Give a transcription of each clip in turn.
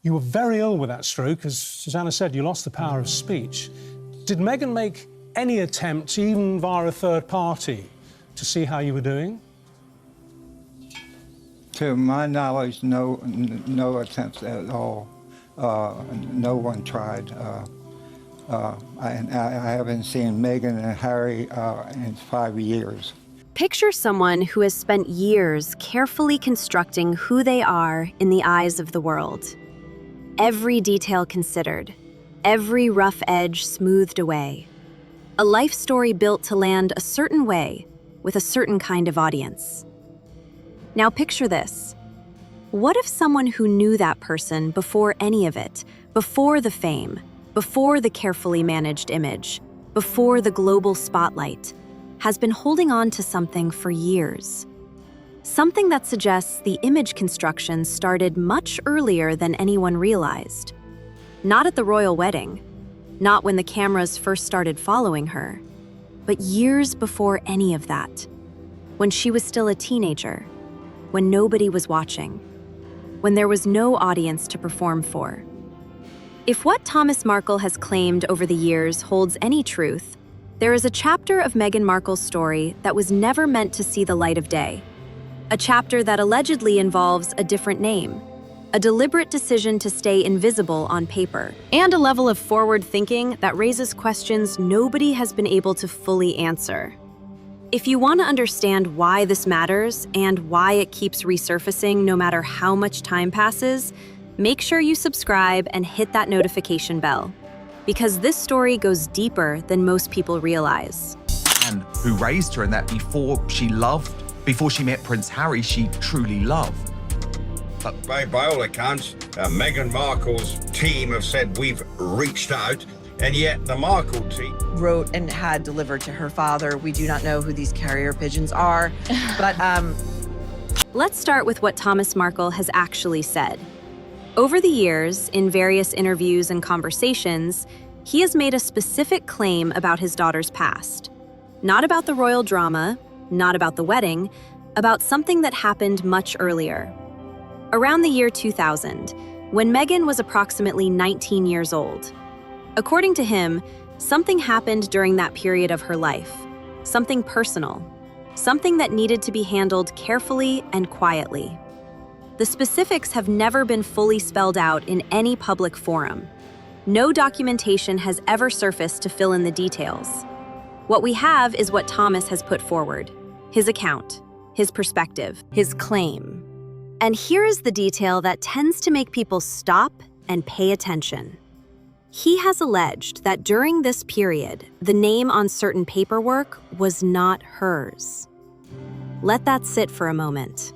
You were very ill with that stroke. As Susanna said, you lost the power of speech. Did Meghan make any attempt, even via a third party, to see how you were doing? To my knowledge, no attempts at all. No one tried. I haven't seen Meghan and Harry in 5 years. Picture someone who has spent years carefully constructing who they are in the eyes of the world. Every detail considered, every rough edge smoothed away. A life story built to land a certain way with a certain kind of audience. Now picture this. What if someone who knew that person before any of it, before the fame, before the carefully managed image, before the global spotlight, has been holding on to something for years? Something that suggests the image construction started much earlier than anyone realized. Not at the royal wedding, not when the cameras first started following her, but years before any of that, when she was still a teenager, when nobody was watching, when there was no audience to perform for. If what Thomas Markle has claimed over the years holds any truth, there is a chapter of Meghan Markle's story that was never meant to see the light of day. A chapter that allegedly involves a different name, a deliberate decision to stay invisible on paper, and a level of forward thinking that raises questions nobody has been able to fully answer. If you want to understand why this matters and why it keeps resurfacing no matter how much time passes, make sure you subscribe and hit that notification bell, because this story goes deeper than most people realize. And who raised her, and that before she met Prince Harry, she truly loved. But by all accounts, Meghan Markle's team have said we've reached out, and yet the Markle team wrote and had delivered to her father. We do not know who these carrier pigeons are, but Let's start with what Thomas Markle has actually said. Over the years, in various interviews and conversations, he has made a specific claim about his daughter's past. Not about the royal drama, not about the wedding, about something that happened much earlier. Around the year 2000, when Meghan was approximately 19 years old. According to him, something happened during that period of her life, something personal, something that needed to be handled carefully and quietly. The specifics have never been fully spelled out in any public forum. No documentation has ever surfaced to fill in the details. What we have is what Thomas has put forward, his account, his perspective, his claim. And here is the detail that tends to make people stop and pay attention. He has alleged that during this period, the name on certain paperwork was not hers. Let that sit for a moment.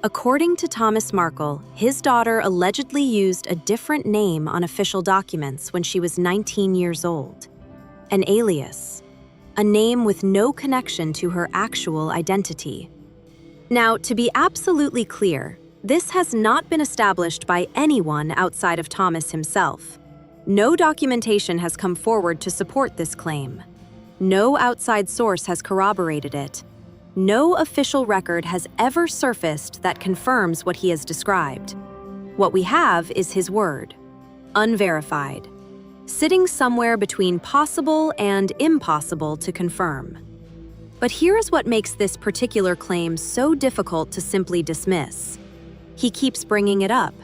According to Thomas Markle, his daughter allegedly used a different name on official documents when she was 19 years old. An alias, a name with no connection to her actual identity. Now, to be absolutely clear, this has not been established by anyone outside of Thomas himself. No documentation has come forward to support this claim. No outside source has corroborated it. No official record has ever surfaced that confirms what he has described. What we have is his word, unverified, sitting somewhere between possible and impossible to confirm. But here is what makes this particular claim so difficult to simply dismiss. He keeps bringing it up,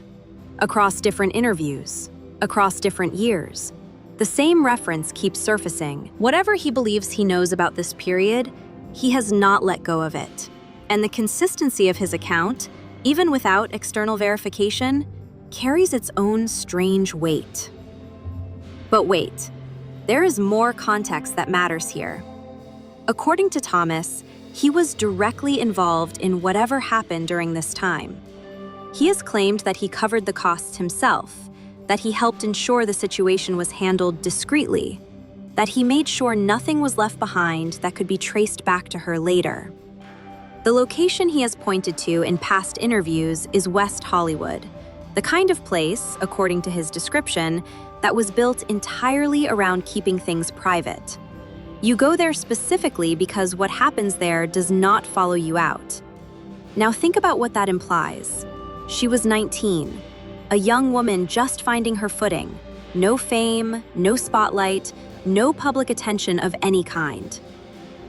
across different interviews, across different years. The same reference keeps surfacing. Whatever he believes he knows about this period, he has not let go of it. And the consistency of his account, even without external verification, carries its own strange weight. But wait, there is more context that matters here. According to Thomas, he was directly involved in whatever happened during this time. He has claimed that he covered the costs himself, that he helped ensure the situation was handled discreetly, that he made sure nothing was left behind that could be traced back to her later. The location he has pointed to in past interviews is West Hollywood, the kind of place, according to his description, that was built entirely around keeping things private. You go there specifically because what happens there does not follow you out. Now think about what that implies. She was 19. a young woman just finding her footing. No fame, no spotlight, no public attention of any kind.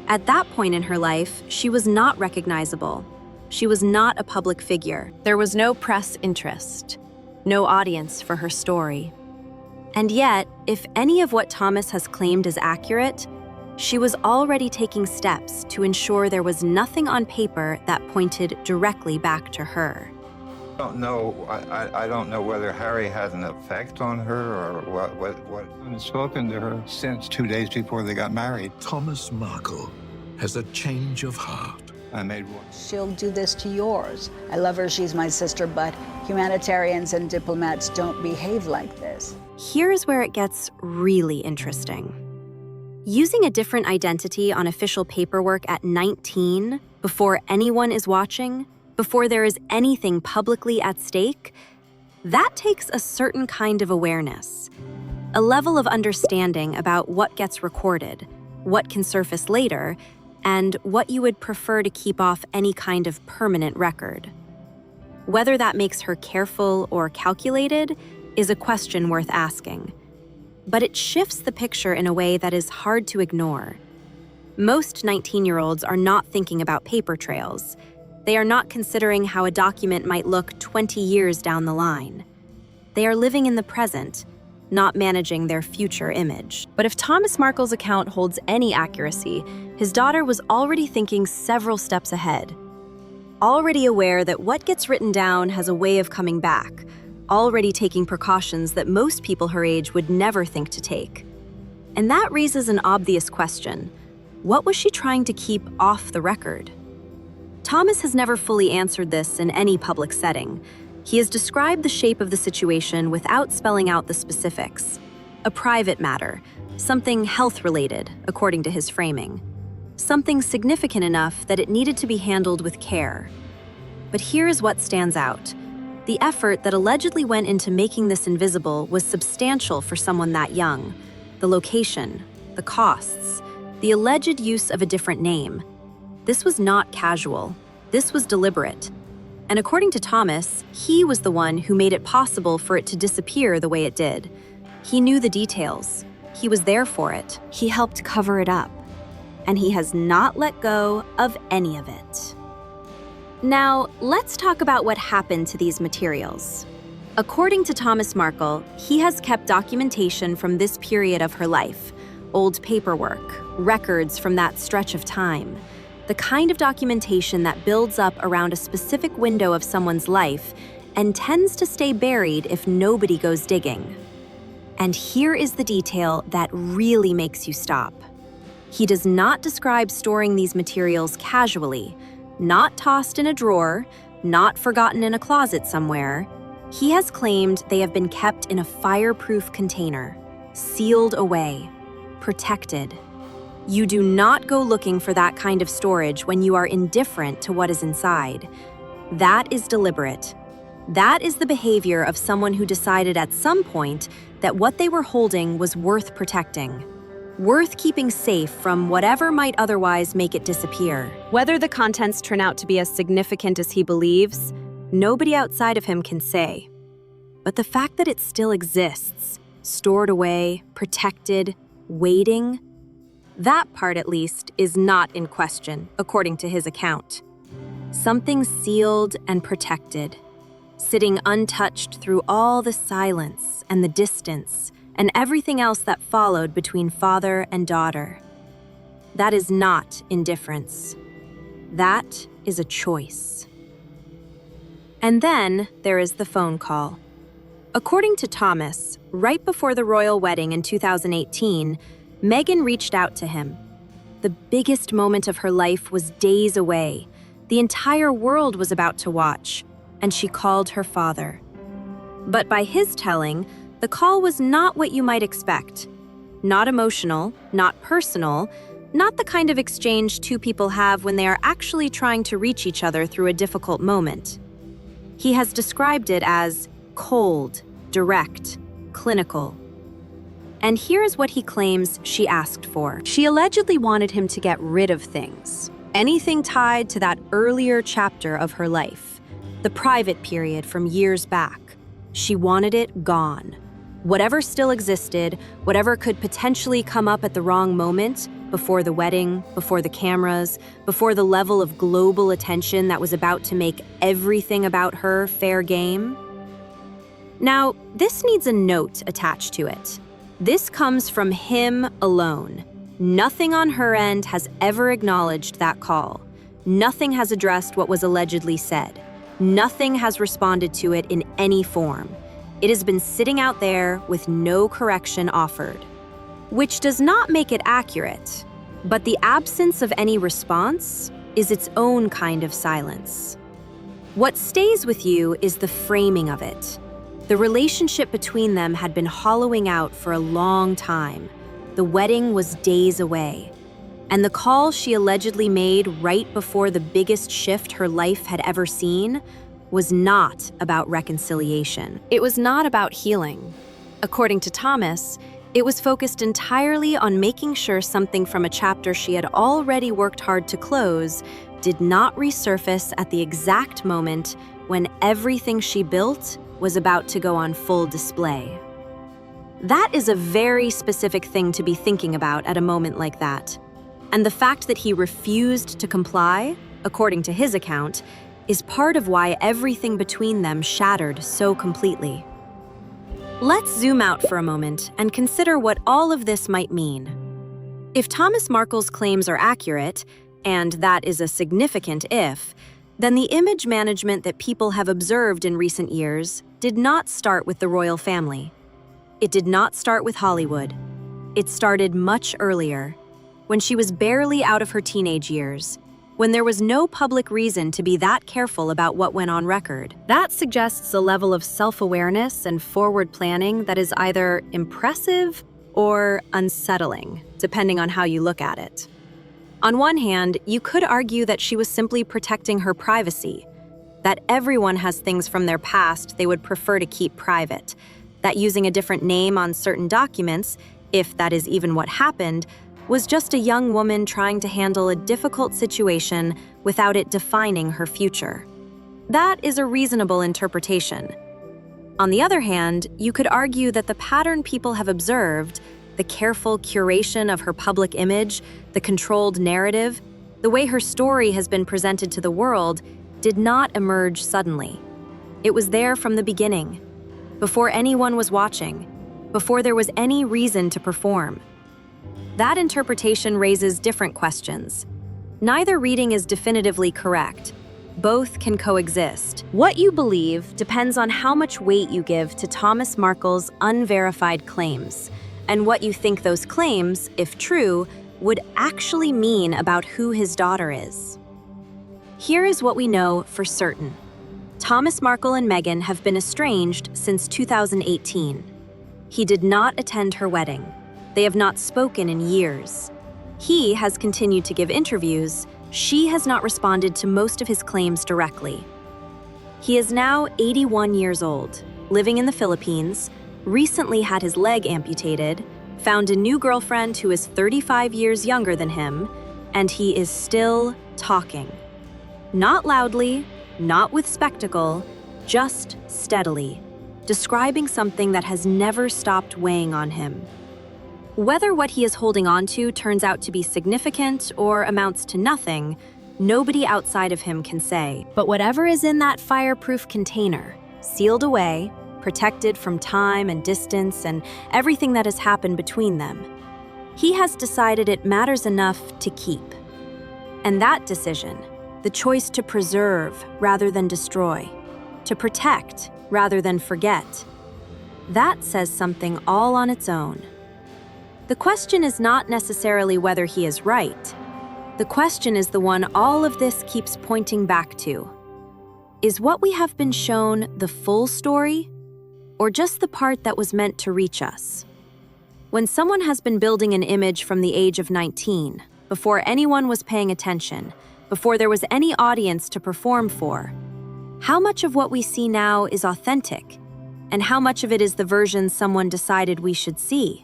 At that point in her life, she was not recognizable. She was not a public figure. There was no press interest, no audience for her story. And yet, if any of what Thomas has claimed is accurate, she was already taking steps to ensure there was nothing on paper that pointed directly back to her. I don't know whether Harry had an effect on her or what. I haven't spoken to her since 2 days before they got married. Thomas Markle has a change of heart. I made one. She'll do this to yours. I love her, she's my sister, but humanitarians and diplomats don't behave like this. Here's where it gets really interesting. Using a different identity on official paperwork at 19, before anyone is watching, before there is anything publicly at stake, that takes a certain kind of awareness, a level of understanding about what gets recorded, what can surface later, and what you would prefer to keep off any kind of permanent record. Whether that makes her careful or calculated is a question worth asking. But it shifts the picture in a way that is hard to ignore. Most 19-year-olds are not thinking about paper trails. They are not considering how a document might look 20 years down the line. They are living in the present, not managing their future image. But if Thomas Markle's account holds any accuracy, his daughter was already thinking several steps ahead. Already aware that what gets written down has a way of coming back, already taking precautions that most people her age would never think to take. And that raises an obvious question. What was she trying to keep off the record? Thomas has never fully answered this in any public setting. He has described the shape of the situation without spelling out the specifics. A private matter, something health-related, according to his framing. Something significant enough that it needed to be handled with care. But here is what stands out. The effort that allegedly went into making this invisible was substantial for someone that young. The location, the costs, the alleged use of a different name. This was not casual. This was deliberate. And according to Thomas, he was the one who made it possible for it to disappear the way it did. He knew the details. He was there for it. He helped cover it up. And he has not let go of any of it. Now, let's talk about what happened to these materials. According to Thomas Markle, he has kept documentation from this period of her life, old paperwork, records from that stretch of time, the kind of documentation that builds up around a specific window of someone's life and tends to stay buried if nobody goes digging. And here is the detail that really makes you stop. He does not describe storing these materials casually, not tossed in a drawer, not forgotten in a closet somewhere. He has claimed they have been kept in a fireproof container, sealed away, protected. You do not go looking for that kind of storage when you are indifferent to what is inside. That is deliberate. That is the behavior of someone who decided at some point that what they were holding was worth protecting, worth keeping safe from whatever might otherwise make it disappear. Whether the contents turn out to be as significant as he believes, nobody outside of him can say. But the fact that it still exists, stored away, protected, waiting, that part at least is not in question, according to his account. Something sealed and protected, sitting untouched through all the silence and the distance and everything else that followed between father and daughter. That is not indifference. That is a choice. And then there is the phone call. According to Thomas, right before the royal wedding in 2018, Meghan reached out to him. The biggest moment of her life was days away. The entire world was about to watch, and she called her father. But by his telling, the call was not what you might expect. Not emotional, not personal, not the kind of exchange two people have when they are actually trying to reach each other through a difficult moment. He has described it as cold, direct, clinical. And here's what he claims she asked for. She allegedly wanted him to get rid of things, anything tied to that earlier chapter of her life, the private period from years back. She wanted it gone. Whatever still existed, whatever could potentially come up at the wrong moment, before the wedding, before the cameras, before the level of global attention that was about to make everything about her fair game. Now, this needs a note attached to it. This comes from him alone. Nothing on her end has ever acknowledged that call. Nothing has addressed what was allegedly said. Nothing has responded to it in any form. It has been sitting out there with no correction offered. Which does not make it accurate, but the absence of any response is its own kind of silence. What stays with you is the framing of it. The relationship between them had been hollowing out for a long time. The wedding was days away. And the call she allegedly made right before the biggest shift her life had ever seen was not about reconciliation. It was not about healing. According to Thomas, it was focused entirely on making sure something from a chapter she had already worked hard to close did not resurface at the exact moment when everything she built was about to go on full display. That is a very specific thing to be thinking about at a moment like that. And the fact that he refused to comply, according to his account, is part of why everything between them shattered so completely. Let's zoom out for a moment and consider what all of this might mean. If Thomas Markle's claims are accurate, and that is a significant if, then the image management that people have observed in recent years did not start with the royal family. It did not start with Hollywood. It started much earlier, when she was barely out of her teenage years, when there was no public reason to be that careful about what went on record. That suggests a level of self-awareness and forward planning that is either impressive or unsettling, depending on how you look at it. On one hand, you could argue that she was simply protecting her privacy, that everyone has things from their past they would prefer to keep private, that using a different name on certain documents, if that is even what happened, was just a young woman trying to handle a difficult situation without it defining her future. That is a reasonable interpretation. On the other hand, you could argue that the pattern people have observed, the careful curation of her public image, the controlled narrative, the way her story has been presented to the world, did not emerge suddenly. It was there from the beginning, before anyone was watching, before there was any reason to perform. That interpretation raises different questions. Neither reading is definitively correct. Both can coexist. What you believe depends on how much weight you give to Thomas Markle's unverified claims, and what you think those claims, if true, would actually mean about who his daughter is. Here is what we know for certain. Thomas Markle and Meghan have been estranged since 2018. He did not attend her wedding. They have not spoken in years. He has continued to give interviews. She has not responded to most of his claims directly. He is now 81 years old, living in the Philippines, recently had his leg amputated, found a new girlfriend who is 35 years younger than him, and he is still talking. Not loudly, not with spectacle, just steadily, describing something that has never stopped weighing on him. Whether what he is holding on to turns out to be significant or amounts to nothing, nobody outside of him can say. But whatever is in that fireproof container, sealed away, protected from time and distance and everything that has happened between them, he has decided it matters enough to keep. And that decision, the choice to preserve rather than destroy, to protect rather than forget, that says something all on its own. The question is not necessarily whether he is right. The question is the one all of this keeps pointing back to. Is what we have been shown the full story, or just the part that was meant to reach us? When someone has been building an image from the age of 19, before anyone was paying attention, before there was any audience to perform for, how much of what we see now is authentic, and how much of it is the version someone decided we should see?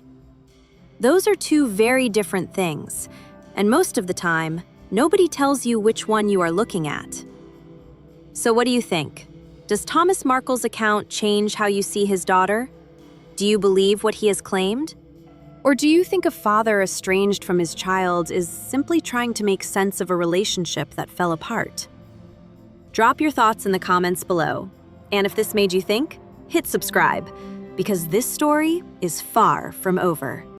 Those are two very different things, and most of the time, nobody tells you which one you are looking at. So what do you think? Does Thomas Markle's account change how you see his daughter? Do you believe what he has claimed? Or do you think a father estranged from his child is simply trying to make sense of a relationship that fell apart? Drop your thoughts in the comments below. And if this made you think, hit subscribe, because this story is far from over.